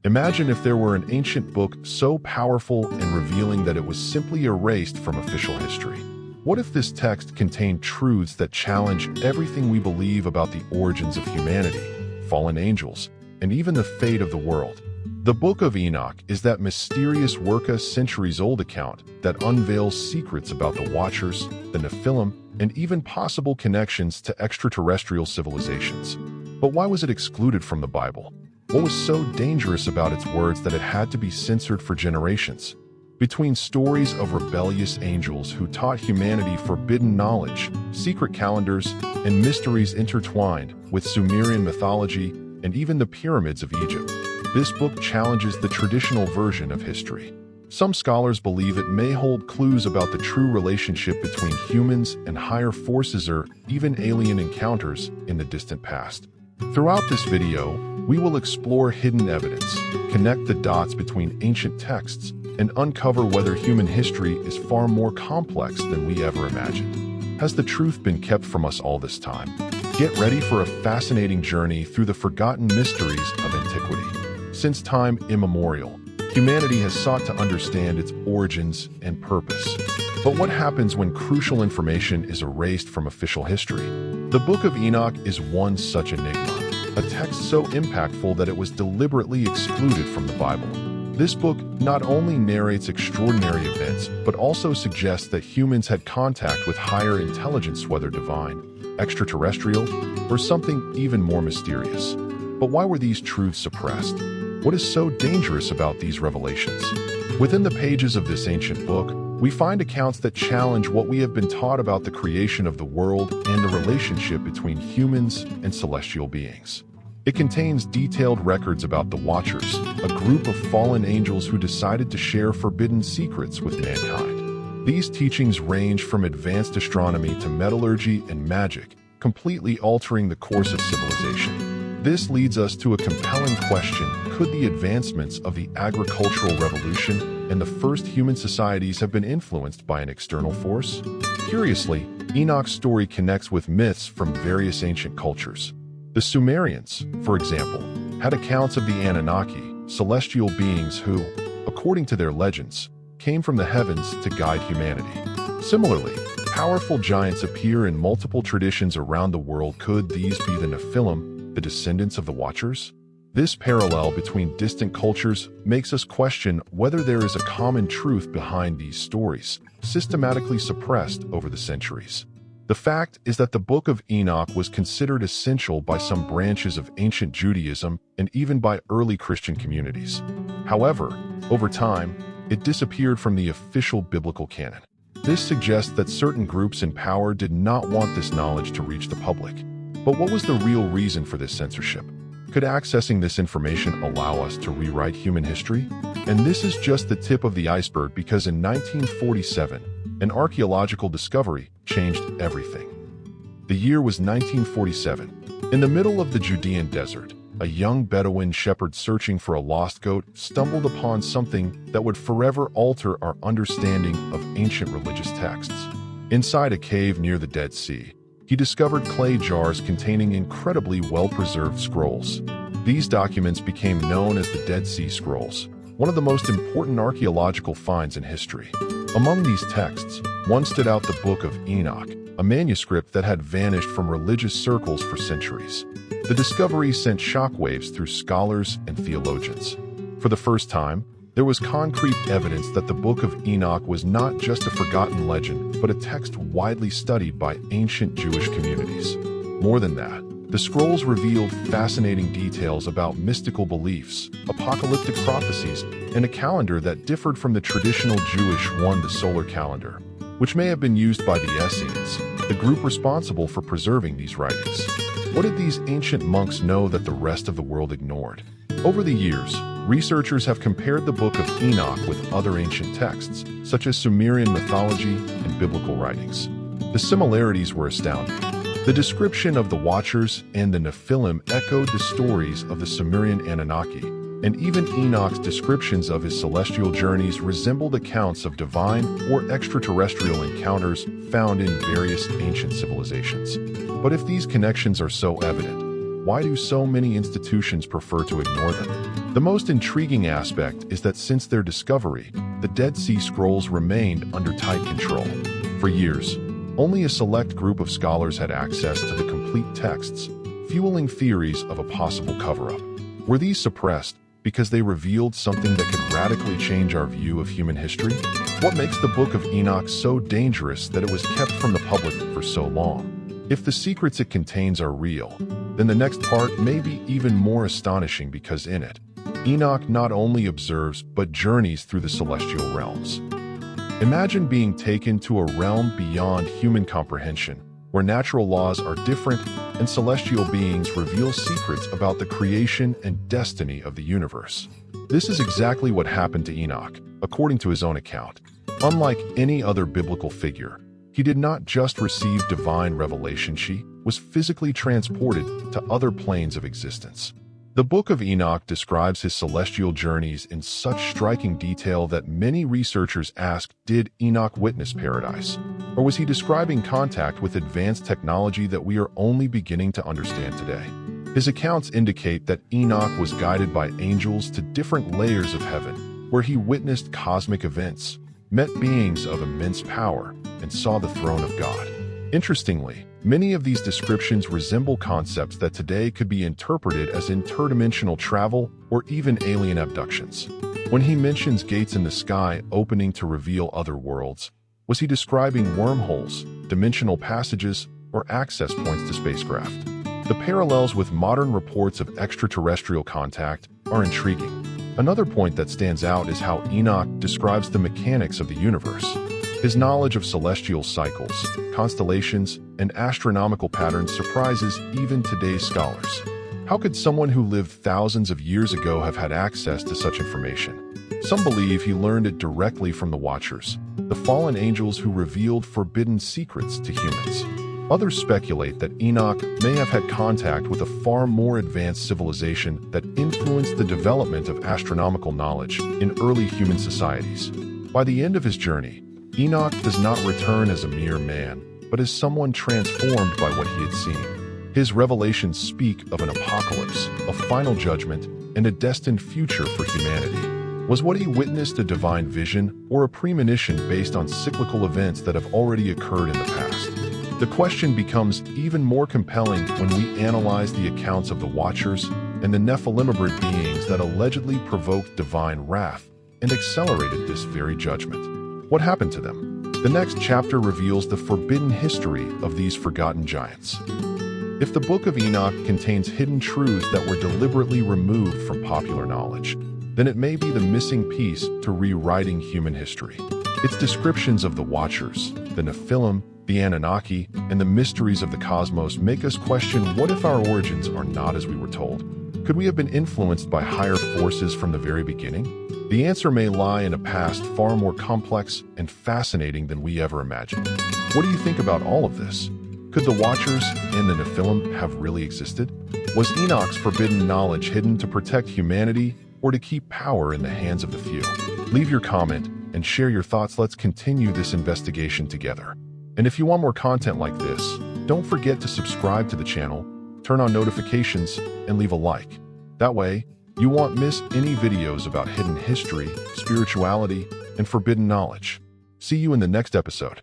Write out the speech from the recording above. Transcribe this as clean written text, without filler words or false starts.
Imagine if there were an ancient book so powerful and revealing that it was simply erased from official history. What if this text contained truths that challenge everything we believe about the origins of humanity, fallen angels, and even the fate of the world? The Book of Enoch is that mysterious centuries-old account that unveils secrets about the Watchers, the Nephilim, and even possible connections to extraterrestrial civilizations. But why was it excluded from the Bible? What was so dangerous about its words that it had to be censored for generations? Between stories of rebellious angels who taught humanity forbidden knowledge, secret calendars, and mysteries intertwined with Sumerian mythology and even the pyramids of Egypt, this book challenges the traditional version of history. Some scholars believe it may hold clues about the true relationship between humans and higher forces or even alien encounters in the distant past. Throughout this video, we will explore hidden evidence, connect the dots between ancient texts, and uncover whether human history is far more complex than we ever imagined. Has the truth been kept from us all this time? Get ready for a fascinating journey through the forgotten mysteries of antiquity. Since time immemorial, humanity has sought to understand its origins and purpose. But what happens when crucial information is erased from official history? The Book of Enoch is one such enigma, a text so impactful that it was deliberately excluded from the Bible. This book not only narrates extraordinary events, but also suggests that humans had contact with higher intelligence, whether divine, extraterrestrial, or something even more mysterious. But why were these truths suppressed? What is so dangerous about these revelations? Within the pages of this ancient book, we find accounts that challenge what we have been taught about the creation of the world and the relationship between humans and celestial beings. It contains detailed records about the Watchers, a group of fallen angels who decided to share forbidden secrets with mankind. These teachings range from advanced astronomy to metallurgy and magic, completely altering the course of civilization. This leads us to a compelling question: could the advancements of the agricultural revolution and the first human societies have been influenced by an external force? Curiously, Enoch's story connects with myths from various ancient cultures. The Sumerians, for example, had accounts of the Anunnaki, celestial beings who, according to their legends, came from the heavens to guide humanity. Similarly, powerful giants appear in multiple traditions around the world. Could these be the Nephilim, the descendants of the Watchers? This parallel between distant cultures makes us question whether there is a common truth behind these stories, systematically suppressed over the centuries. The fact is that the Book of Enoch was considered essential by some branches of ancient Judaism and even by early Christian communities. However, over time, it disappeared from the official biblical canon. This suggests that certain groups in power did not want this knowledge to reach the public. But what was the real reason for this censorship? Could accessing this information allow us to rewrite human history? And this is just the tip of the iceberg, because in 1947, an archaeological discovery changed everything. The year was 1947. In the middle of the Judean desert, a young Bedouin shepherd searching for a lost goat stumbled upon something that would forever alter our understanding of ancient religious texts. Inside a cave near the Dead Sea, he discovered clay jars containing incredibly well-preserved scrolls. These documents became known as the Dead Sea Scrolls, one of the most important archaeological finds in history. Among these texts, one stood out: the Book of Enoch, a manuscript that had vanished from religious circles for centuries. The discovery sent shockwaves through scholars and theologians. For the first time, there was concrete evidence that the Book of Enoch was not just a forgotten legend, but a text widely studied by ancient Jewish communities. More than that, the scrolls revealed fascinating details about mystical beliefs, apocalyptic prophecies, and a calendar that differed from the traditional Jewish one, the solar calendar, which may have been used by the Essenes, the group responsible for preserving these writings. What did these ancient monks know that the rest of the world ignored? Over the years, researchers have compared the Book of Enoch with other ancient texts, such as Sumerian mythology and biblical writings. The similarities were astounding. The description of the Watchers and the Nephilim echoed the stories of the Sumerian Anunnaki, and even Enoch's descriptions of his celestial journeys resembled accounts of divine or extraterrestrial encounters found in various ancient civilizations. But if these connections are so evident, why do so many institutions prefer to ignore them? The most intriguing aspect is that since their discovery, the Dead Sea Scrolls remained under tight control. For years, only a select group of scholars had access to the complete texts, fueling theories of a possible cover-up. Were these suppressed because they revealed something that could radically change our view of human history? What makes the Book of Enoch so dangerous that it was kept from the public for so long? If the secrets it contains are real, then the next part may be even more astonishing, because in it, Enoch not only observes but journeys through the celestial realms. Imagine being taken to a realm beyond human comprehension, where natural laws are different and celestial beings reveal secrets about the creation and destiny of the universe. This is exactly what happened to Enoch, according to his own account. Unlike any other biblical figure, he did not just receive divine revelation, he was physically transported to other planes of existence. The Book of Enoch describes his celestial journeys in such striking detail that many researchers ask, did Enoch witness paradise? Or was he describing contact with advanced technology that we are only beginning to understand today? His accounts indicate that Enoch was guided by angels to different layers of heaven, where he witnessed cosmic events, met beings of immense power, and saw the throne of God. Interestingly, many of these descriptions resemble concepts that today could be interpreted as interdimensional travel or even alien abductions. When he mentions gates in the sky opening to reveal other worlds, was he describing wormholes, dimensional passages, or access points to spacecraft? The parallels with modern reports of extraterrestrial contact are intriguing. Another point that stands out is how Enoch describes the mechanics of the universe. His knowledge of celestial cycles, constellations, and astronomical patterns surprises even today's scholars. How could someone who lived thousands of years ago have had access to such information? Some believe he learned it directly from the Watchers, the fallen angels who revealed forbidden secrets to humans. Others speculate that Enoch may have had contact with a far more advanced civilization that influenced the development of astronomical knowledge in early human societies. By the end of his journey, Enoch does not return as a mere man, but as someone transformed by what he had seen. His revelations speak of an apocalypse, a final judgment, and a destined future for humanity. Was what he witnessed a divine vision or a premonition based on cyclical events that have already occurred in the past? The question becomes even more compelling when we analyze the accounts of the Watchers and the Nephilimibrid beings that allegedly provoked divine wrath and accelerated this very judgment. What happened to them? The next chapter reveals the forbidden history of these forgotten giants. If the Book of Enoch contains hidden truths that were deliberately removed from popular knowledge, then it may be the missing piece to rewriting human history. Its descriptions of the Watchers, the Nephilim, the Anunnaki, and the mysteries of the cosmos make us question, what if our origins are not as we were told? Could we have been influenced by higher forces from the very beginning? The answer may lie in a past far more complex and fascinating than we ever imagined. What do you think about all of this? Could the Watchers and the Nephilim have really existed? Was Enoch's forbidden knowledge hidden to protect humanity or to keep power in the hands of the few? Leave your comment and share your thoughts. Let's continue this investigation together. And if you want more content like this, don't forget to subscribe to the channel, turn on notifications, and leave a like. That way, you won't miss any videos about hidden history, spirituality, and forbidden knowledge. See you in the next episode.